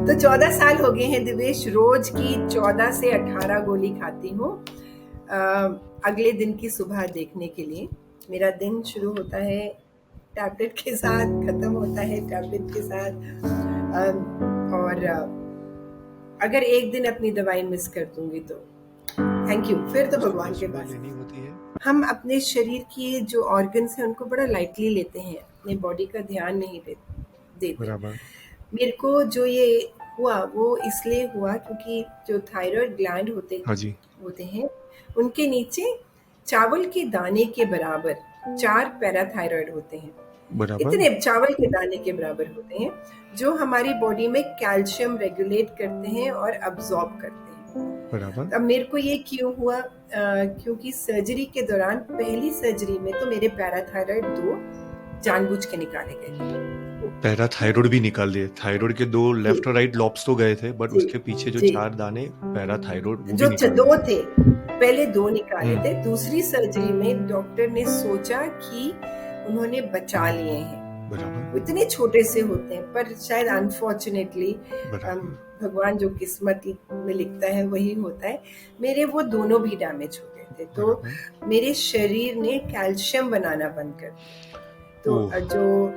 तो 14 साल हो गए हैं दिवेश, रोज की 14 से 18 गोली खाती हूँ अगले दिन की सुबह देखने के लिए। मेरा दिन शुरू होता है टैबलेट के साथ, खत्म होता है टैबलेट के साथ। और अगर एक दिन अपनी दवाई मिस कर दूंगी तो थैंक यू, फिर तो भगवान के पास लेनी होती है। हम अपने शरीर की जो ऑर्गन्स हैं उनको बड़ा लाइटली लेते हैं, अपने बॉडी का ध्यान नहीं देते। बराबर। मेरे को जो ये हुआ वो इसलिए हुआ क्योंकि जो थायराइड ग्लैंड हाँ जी। होते हैं उनके नीचे चावल के दाने के बराबर 4 पैराथायराइड होते हैं। बराबर। इतने चावल के दाने के बराबर होते हैं जो हमारी बॉडी में कैल्शियम रेगुलेट करते हैं और अब्सॉर्ब करते हैं। बराबर। अब मेरे को ये क्यों हुआ? क्योंकि सर्जरी के दौरान, पहली सर्जरी में तो मेरे पैराथायराइड 2 जानबूझ के निकाले गए। पैराथायराइड भी निकाल दिए। थायराइड के 2 लेफ्ट और राइट लॉब्स तो गए थे, बट उसके पीछे जो 4 दाने पैराथायराइड वो जो भी निकाल 2 दिए। थे, पहले 2 निकाले थे। दूसरी सर्जरी में डॉक्टर ने सोचा कि उन्होंने बचा लिए हैं। बराबर। इतने छोटे से होते हैं, पर शायद अनफॉर्चुनेटली भगवान जो किस्मत में लिखता है वही होता है। मेरे वो दोनों भी डैमेज हो गए थे, तो मेरे शरीर ने कैल्शियम बनाना बंद कर दिया। तो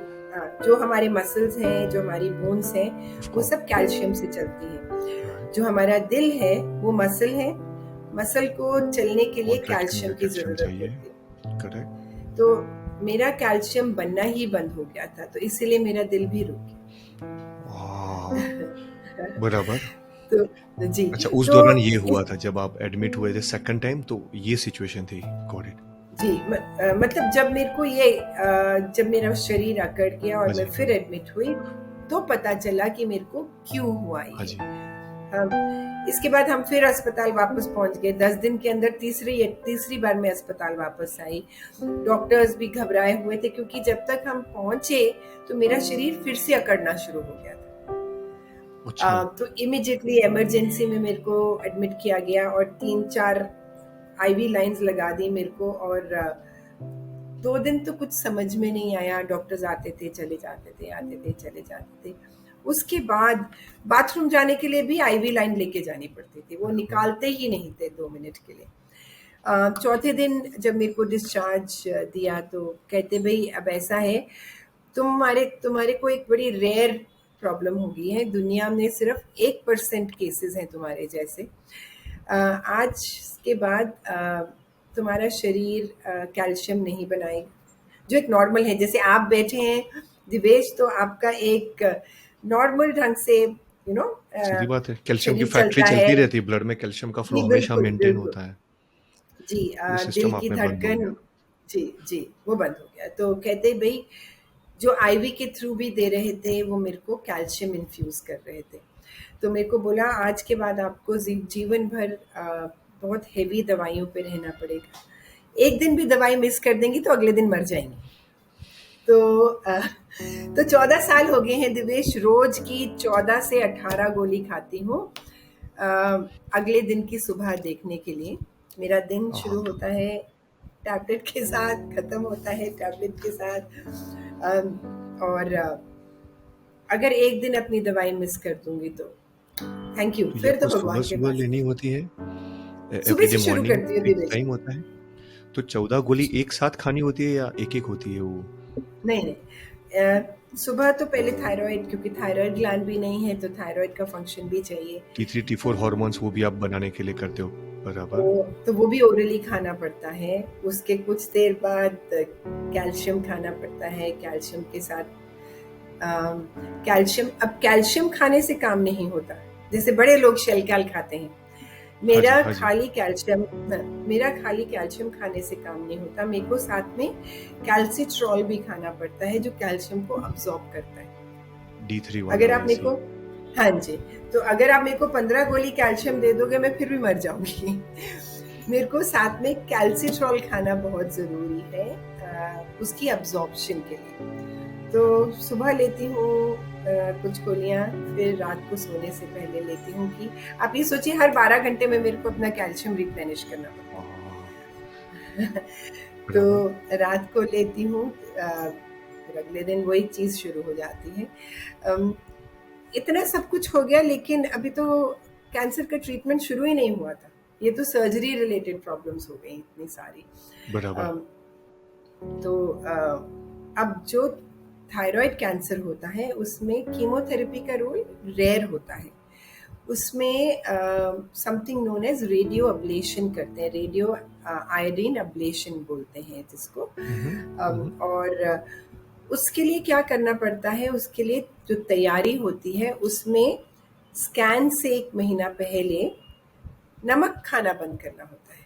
जो हमारे मसल्स हैं, जो हमारी बोन्स हैं, वो सब कैल्शियम से चलती है। जो हमारा दिल है वो मसल है, मसल को चलने के लिए कैल्शियम की जरूरत होती है। करेक्ट। तो मेरा कैल्शियम बनना ही बंद हो गया था, तो इसीलिए मेरा दिल भी रुक गया। बराबर। तो जी, अच्छा, उस दौरान ये हुआ था जब आप एडमिट हुए थे सेकंड टाइम, तो ये सिचुएशन थी। Got it. जी, मतलब जब मेरे को ये जब मेरा शरीर अकड़ गया और मैं फिर एडमिट हुई तो पता चला कि मेरे को क्यों हुआ ये। इसके बाद हम फिर अस्पताल वापस पहुंच गए। 10 दिन के अंदर तीसरी बार मैं अस्पताल वापस आई। डॉक्टर्स भी घबराए हुए थे क्योंकि जब तक हम पहुंचे तो मेरा शरीर फिर से अकड़ना शुरू हो गया था। तो इमीडिएटली इमरजेंसी में मेरे को एडमिट किया गया और 3-4 आईवी लाइंस लगा दी मेरे को। और 2 दिन तो कुछ समझ में नहीं आया। डॉक्टर्स आते थे चले जाते थे, आते थे चले जाते थे। उसके बाद बाथरूम जाने के लिए भी आईवी लाइन लेके जानी पड़ती थी, वो निकालते ही नहीं थे 2 मिनट के लिए। चौथे दिन जब मेरे को डिस्चार्ज दिया तो कहते भाई अब ऐसा है, तुम्हारे को एक बड़ी रेयर प्रॉब्लम हो गई है, दुनिया में सिर्फ 1% केसेस हैं तुम्हारे जैसे। आज के बाद तुम्हारा शरीर कैल्शियम नहीं बनाएगा जो एक नॉर्मल है। जैसे आप बैठे हैं दिवेश, तो आपका एक नॉर्मल ढंग से सीधी बात है, कैल्शियम की फैक्ट्री चलती रहती है, ब्लड में कैल्शियम का फ्लो हमेशा मेंटेन होता है जी। सिस्टम दिल की आपने बंद हो धड़कन, गया। जी वो बंद हो गया। तो कहते भाई जो आईवी के थ्रू भी दे रहे थे वो मेरे को कैल्शियम इन्फ्यूज कर रहे थे। तो मेरे को बोला आज के बाद आपको जीवन भर बहुत हेवी दवाइयों पे रहना पड़ेगा। एक दिन भी दवाई मिस कर देंगी तो अगले दिन मर जाएंगी। तो 14 साल हो गए हैं दिवेश, रोज की 14 से 18 गोली खाती हूँ अगले दिन की सुबह देखने के लिए। मेरा दिन शुरू होता है टैबलेट के साथ, खत्म होता है टैबलेट के साथ। और अगर एक दिन अपनी दवाई मिस कर दूंगी तो थैंक यू, फिर तो भगवान के सुबह पास लेनी होती है। सुबह से शुरू करती हूँ दिवेश। टाइम होता है तो 14 गोली एक साथ खानी होती है या एक एक होती है वो? नहीं, सुबह तो पहले थायराइड, क्योंकि थायराइड ग्लैंड भी नहीं है तो थायराइड का फंक्शन भी चाहिए। T3 T4 हार्मोन्स वो भी आप बनाने के लिए करते हो? बराबर। तो वो भी ओरली खाना पड़ता है। उसके कुछ देर बाद कैल्शियम खाना पड़ता है। कैल्शियम के साथ अब कैल्शियम खाने से काम नहीं होता। जैसे बड़े लोग शेल कैल खाते हैं, मेरा खाली कैल्शियम खाने से काम नहीं होता। मेरे को साथ में कैल्सिट्रॉल भी खाना पड़ता है जो कैल्शियम को अब्सॉर्ब करता है। D3 वाला। अगर आप मेरे को हाँ जी, तो अगर आप मेरे को 15 गोली कैल्शियम दे दोगे मैं फिर भी मर जाऊंगी। मेरे को साथ में कैल्सिट्रॉल खाना बहुत जरूरी है उसकी अब्सॉर्प्शन के लिए। तो सुबह लेती हूँ कुछ गोलियां, फिर रात को सोने से पहले लेती हूँ। कि आप ये सोचिए हर 12 घंटे में मेरे को अपना कैल्शियम रिप्लेनिश करना पड़ता है। तो रात को लेती हूँ, फिर अगले दिन वही चीज शुरू हो जाती है। इतना सब कुछ हो गया, लेकिन अभी तो कैंसर का ट्रीटमेंट शुरू ही नहीं हुआ था। ये तो सर्जरी रिलेटेड प्रॉब्लम्स हो गई इतनी सारी। बराबर। तो अब जो थायराइड कैंसर होता है उसमें कीमोथेरेपी का रोल रेयर होता है। उसमें something known as radio ablation करते हैं, रेडियो आयोडीन अब्लेशन बोलते हैं जिसको। और उसके लिए क्या करना पड़ता है, उसके लिए जो तैयारी होती है उसमें स्कैन से 1 महीना पहले नमक खाना बंद करना होता है।